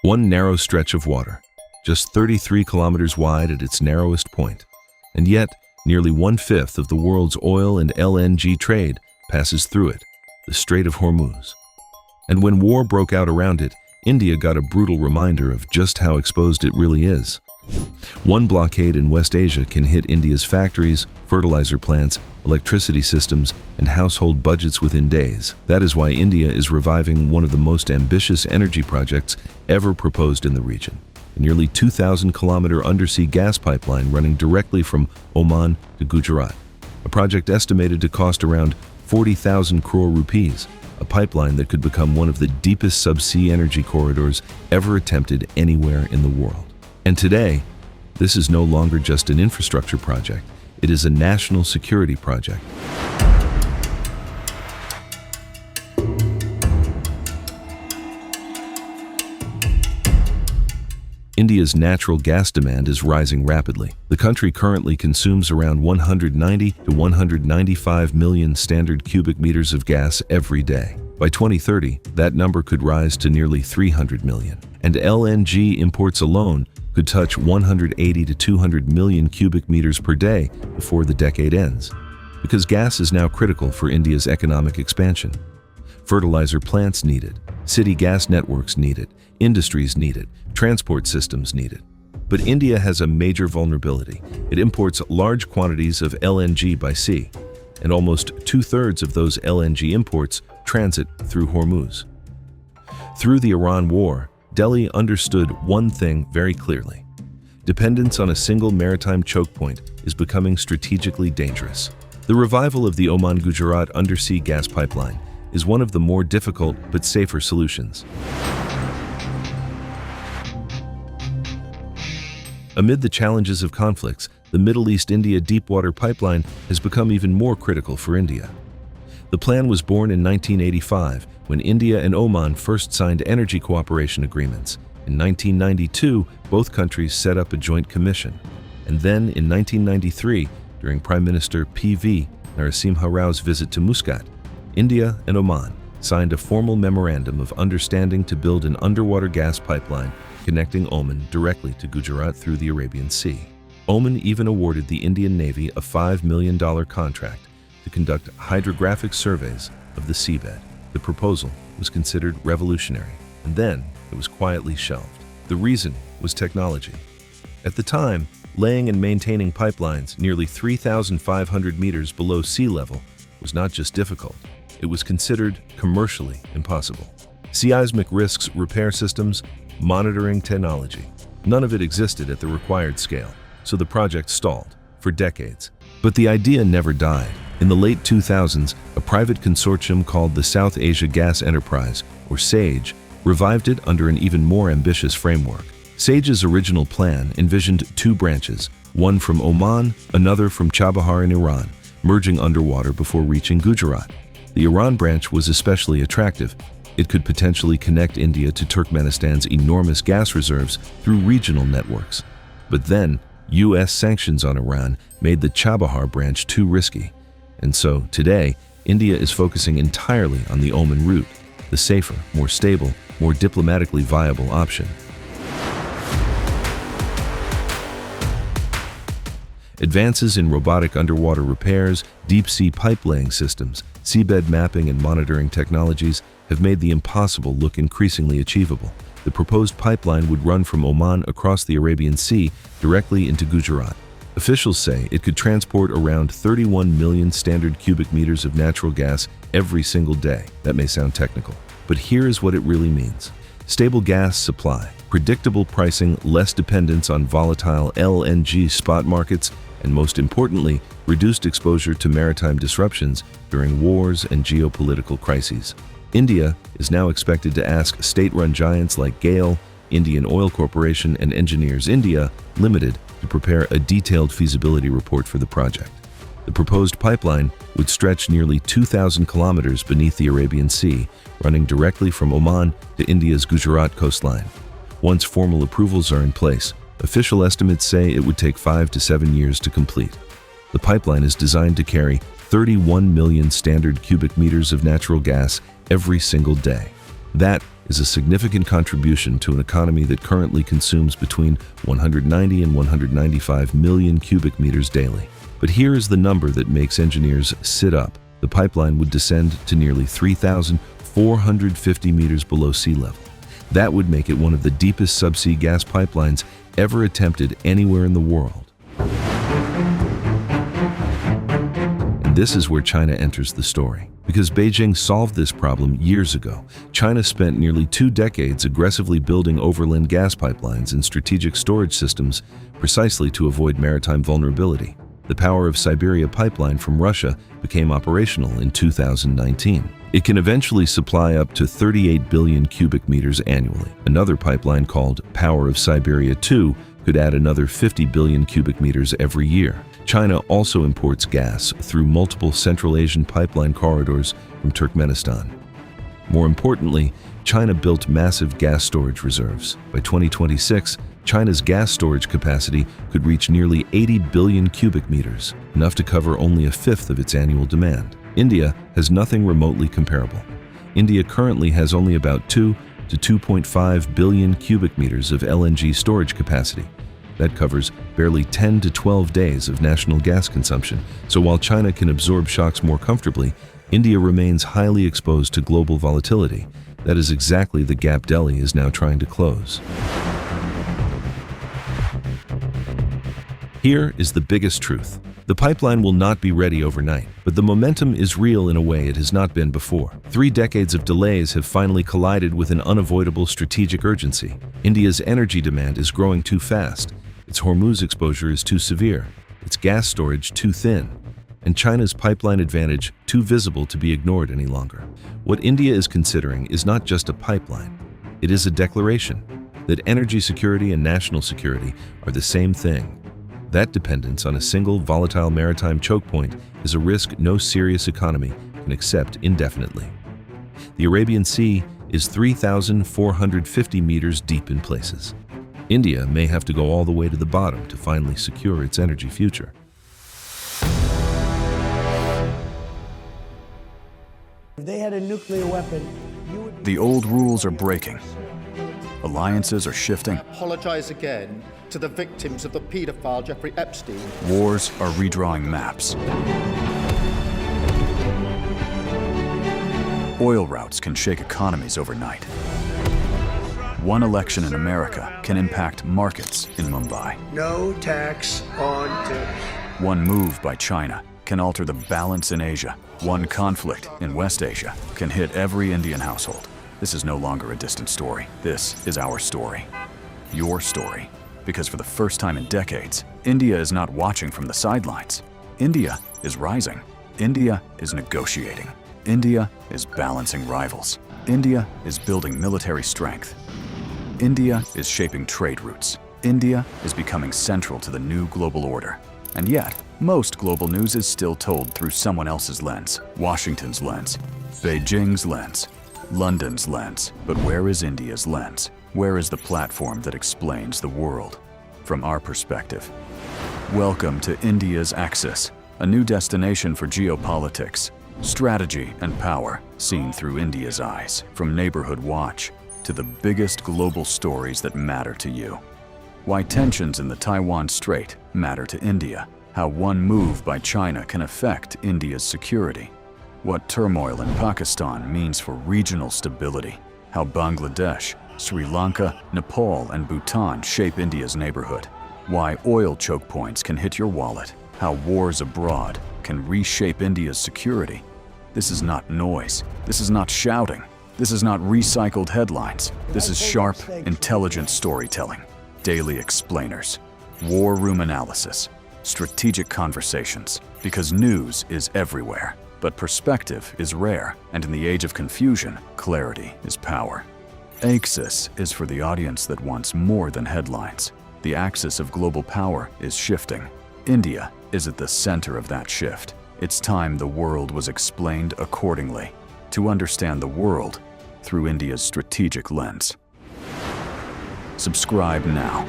One narrow stretch of water, just 33 kilometers wide at its narrowest point, and yet nearly 1/5 of the world's oil and LNG trade passes through it, the Strait of Hormuz. And when war broke out around it, India got a brutal reminder of just how exposed it really is. One blockade in West Asia can hit India's factories, fertilizer plants, electricity systems, and household budgets within days. That is why India is reviving one of the most ambitious energy projects ever proposed in the region, a nearly 2,000-kilometer undersea gas pipeline running directly from Oman to Gujarat, a project estimated to cost around 40,000 crore rupees, a pipeline that could become one of the deepest subsea energy corridors ever attempted anywhere in the world. And today, this is no longer just an infrastructure project, it is a national security project. India's natural gas demand is rising rapidly. The country currently consumes around 190 to 195 million standard cubic meters of gas every day. By 2030, that number could rise to nearly 300 million. And LNG imports alone could touch 180 to 200 million cubic meters per day before the decade ends. Because gas is now critical for India's economic expansion. Fertilizer plants need it, city gas networks need it, industries need it, transport systems need it. But India has a major vulnerability. It imports large quantities of LNG by sea, and almost 2/3 of those LNG imports transit through Hormuz. Through the Iran war, Delhi understood one thing very clearly. Dependence on a single maritime choke point is becoming strategically dangerous. The revival of the Oman-Gujarat undersea gas pipeline is one of the more difficult but safer solutions. Amid the challenges of conflicts, the Middle East-India Deepwater Pipeline has become even more critical for India. The plan was born in 1985, when India and Oman first signed energy cooperation agreements. In 1992, both countries set up a joint commission. And then, in 1993, during Prime Minister P.V. Narasimha Rao's visit to Muscat, India and Oman signed a formal memorandum of understanding to build an underwater gas pipeline connecting Oman directly to Gujarat through the Arabian Sea. Oman even awarded the Indian Navy a $5 million contract to conduct hydrographic surveys of the seabed. The proposal was considered revolutionary, and then it was quietly shelved. The reason was technology. At the time, laying and maintaining pipelines nearly 3,500 meters below sea level was not just difficult, it was considered commercially impossible. Seismic risks, repair systems, monitoring technology, none of it existed at the required scale, so the project stalled for decades. But the idea never died. In the late 2000s, a private consortium called the South Asia Gas Enterprise, or SAGE, revived it under an even more ambitious framework. SAGE's original plan envisioned two branches, one from Oman, another from Chabahar in Iran, merging underwater before reaching Gujarat. The Iran branch was especially attractive. It could potentially connect India to Turkmenistan's enormous gas reserves through regional networks. But then, U.S. sanctions on Iran made the Chabahar branch too risky. And so, today, India is focusing entirely on the Oman route, the safer, more stable, more diplomatically viable option. Advances in robotic underwater repairs, deep-sea pipe-laying systems, seabed mapping and monitoring technologies have made the impossible look increasingly achievable. The proposed pipeline would run from Oman across the Arabian Sea directly into Gujarat. Officials say it could transport around 31 million standard cubic meters of natural gas every single day. That may sound technical, but here is what it really means. Stable gas supply, predictable pricing, less dependence on volatile LNG spot markets, and most importantly, reduced exposure to maritime disruptions during wars and geopolitical crises. India is now expected to ask state-run giants like GAIL, Indian Oil Corporation, and Engineers India Limited to prepare a detailed feasibility report for the project. The proposed pipeline would stretch nearly 2,000 kilometers beneath the Arabian Sea, running directly from Oman to India's Gujarat coastline. Once formal approvals are in place, official estimates say it would take 5 to 7 years to complete. The pipeline is designed to carry 31 million standard cubic meters of natural gas every single day. That is a significant contribution to an economy that currently consumes between 190 and 195 million cubic meters daily. But here is the number that makes engineers sit up. The pipeline would descend to nearly 3,450 meters below sea level. That would make it one of the deepest subsea gas pipelines ever attempted anywhere in the world. And this is where China enters the story. Because Beijing solved this problem years ago, China spent nearly 2 decades aggressively building overland gas pipelines and strategic storage systems precisely to avoid maritime vulnerability. The Power of Siberia pipeline from Russia became operational in 2019. It can eventually supply up to 38 billion cubic meters annually. Another pipeline called Power of Siberia 2 could add another 50 billion cubic meters every year. China also imports gas through multiple Central Asian pipeline corridors from Turkmenistan. More importantly, China built massive gas storage reserves. By 2026, China's gas storage capacity could reach nearly 80 billion cubic meters, enough to cover only a fifth of its annual demand. India has nothing remotely comparable. India currently has only about 2 to 2.5 billion cubic meters of LNG storage capacity. That covers barely 10 to 12 days of national gas consumption. So while China can absorb shocks more comfortably, India remains highly exposed to global volatility. That is exactly the gap Delhi is now trying to close. Here is the biggest truth. The pipeline will not be ready overnight, but the momentum is real in a way it has not been before. 3 decades of delays have finally collided with an unavoidable strategic urgency. India's energy demand is growing too fast, its Hormuz exposure is too severe, its gas storage too thin, and China's pipeline advantage too visible to be ignored any longer. What India is considering is not just a pipeline, it is a declaration that energy security and national security are the same thing. That dependence on a single volatile maritime choke point is a risk no serious economy can accept indefinitely. The Arabian Sea is 3,450 meters deep in places. India may have to go all the way to the bottom to finally secure its energy future. If they had a nuclear weapon, The old rules are breaking. Alliances are shifting. Apologize again to the victims of the paedophile Jeffrey Epstein. Wars are redrawing maps. Oil routes can shake economies overnight. One election in America can impact markets in Mumbai. no tax on tips. One move by China can alter the balance in Asia. One conflict in West Asia can hit every Indian household. This is no longer a distant story. This is our story. Your story. Because for the first time in decades, India is not watching from the sidelines. India is rising. India is negotiating. India is balancing rivals. India is building military strength. India is shaping trade routes. India is becoming central to the new global order. And yet, most global news is still told through someone else's lens. Washington's lens, Beijing's lens, London's lens. But where is India's lens? Where is the platform that explains the world from our perspective? Welcome to India's Axis, a new destination for geopolitics, strategy and power seen through India's eyes, from Neighborhood Watch to the biggest global stories that matter to you. Why tensions in the Taiwan Strait matter to India, how one move by China can affect India's security, what turmoil in Pakistan means for regional stability, how Bangladesh, Sri Lanka, Nepal, and Bhutan shape India's neighborhood, why oil choke points can hit your wallet, how wars abroad can reshape India's security. This is not noise. This is not shouting. This is not recycled headlines. This is sharp, intelligent storytelling. Daily explainers, war room analysis, strategic conversations. Because news is everywhere, but perspective is rare, and in the age of confusion, clarity is power. Axis is for the audience that wants more than headlines. The axis of global power is shifting. India is at the center of that shift. It's time the world was explained accordingly, to understand the world through India's strategic lens. Subscribe now.